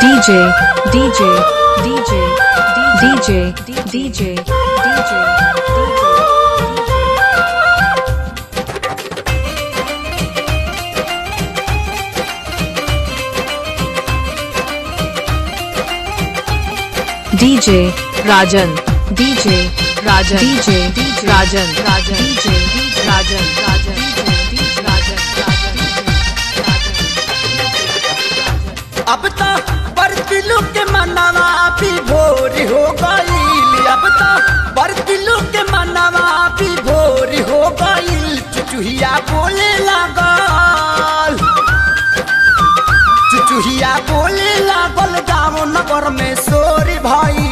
DJ DJ DJ DJ DJ DJ DJ Rajan DJ Rajan DJ Rajan Rajan DJ Rajan Rajan DJ Rajan अब तो बरतिलू के मनवा भी भोर हो गईल। अब तो बरतिलू के मनवा भी भोर हो गईल। चुचुहिया बोले लागल, चुचुहिया बोले लागल गाँव नगर में सोरी भाई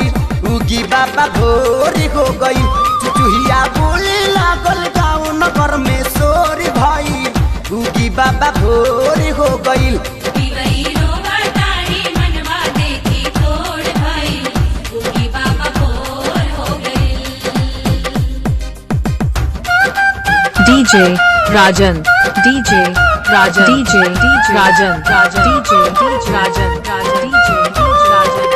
उगी बाबा भोर हो गई। चुचुहिया बोले लागल गाँव नगर में सोरी भाई उगी बाबा भोर हो गई। DJ Rajan DJ Rajan DJ Rajan Rajan DJ Rajan Rajan DJ Rajan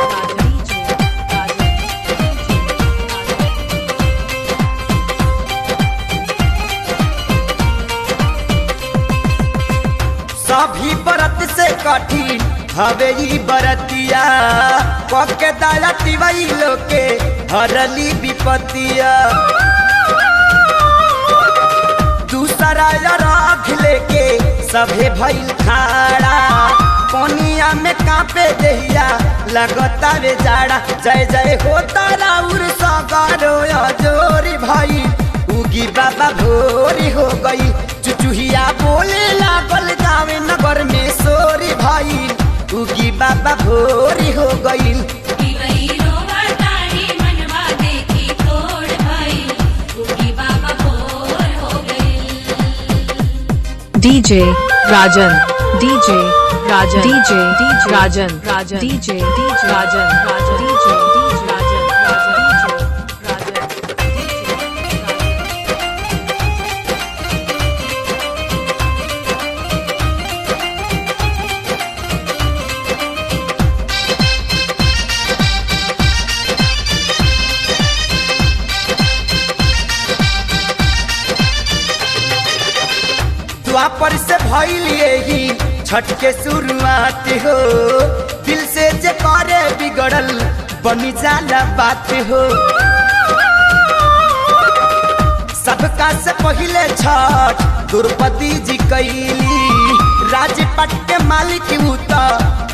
सभी बरत से कठिन हवे ई बरतिया पके दालती वही लोके हरली विपतिया। दूसरा राख लेके सभे भइल खाड़ा पनिया में कांपे देहिया लगता रे जाड़ा। जय जय होता राउर सगरो जोरी भाई उगी बाबा भोरी हो गई। चुचुहिया बोले लागल गावे नगर में सोरी भाई उगी बाबा भोरी हो गई। DJ Rajan DJ Rajan DJ Rajan Rajan DJ Rajan Rajan DJ Rajan Rajan Dwapar से भइल यही छठ के शुरुआत हो। दिल से जे करे बिगड़ल बनी जाला बात हो। सबका से पहले छठ द्रौपदी जी कैली राजपट के मालिक उ त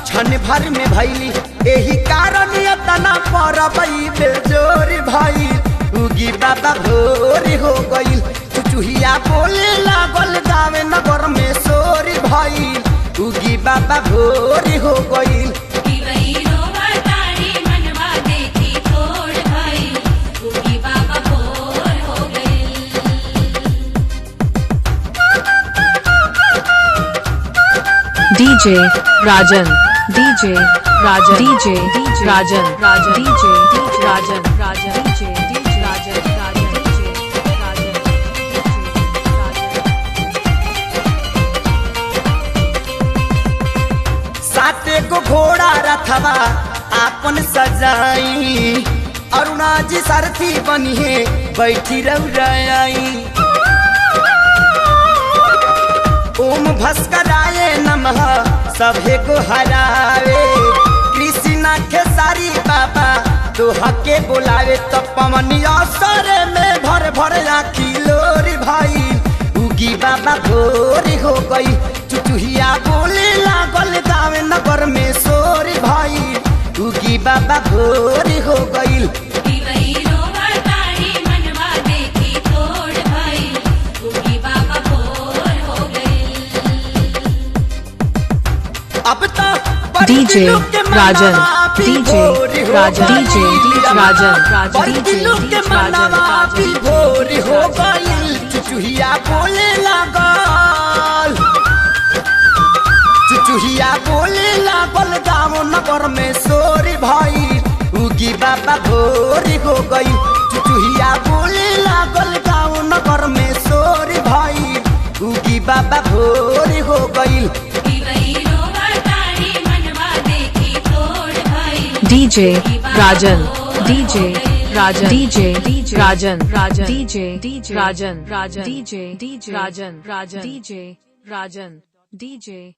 क्षण भर में भैली। यही कारण तना परबई बेजोर भाई उगी बाबा भोर हो गई। चुचुहिया बोले लागल गावे नगर में सोरी भाई उगी बाबा भोर हो गई। DJ Rajan DJ Rajan DJ Rajan Rajan DJ Rajan Rajan DJ Rajan Rajan साते को घोड़ा रथवा आपन सजाई अरुणा जी सारथी बनी है बैठी रही। ओम भस्कराय नमः सभे को हरावे कृष्णा के सारी बाबा तो हके बुलावे। तो पवनी असर में भर भर आखी लोरी भाई उगी बाबा भोरी हो गई। चुचुहिया बोले लागल गावे नगर में सोरी भाई उगी बाबा भोरी हो गई। अब तो DJ Rajan DJ Rajan DJ Rajan Rajan DJ Rajan भी भोर हो गई। चुचुहिया बोले लागल, चुचुहिया बोले लागल गाँव नगर में सोरी भाई उगी बाबा भोरी हो गई। चुचुहिया बोले लागल गाँव नगर में सोरी भाई उगी बाबा भोरी हो गई। मनवा देखी तो DJ Rajan, DJ Rajan, DJ Rajan, DJ Rajan, DJ Rajan, DJ Rajan, DJ Rajan, DJ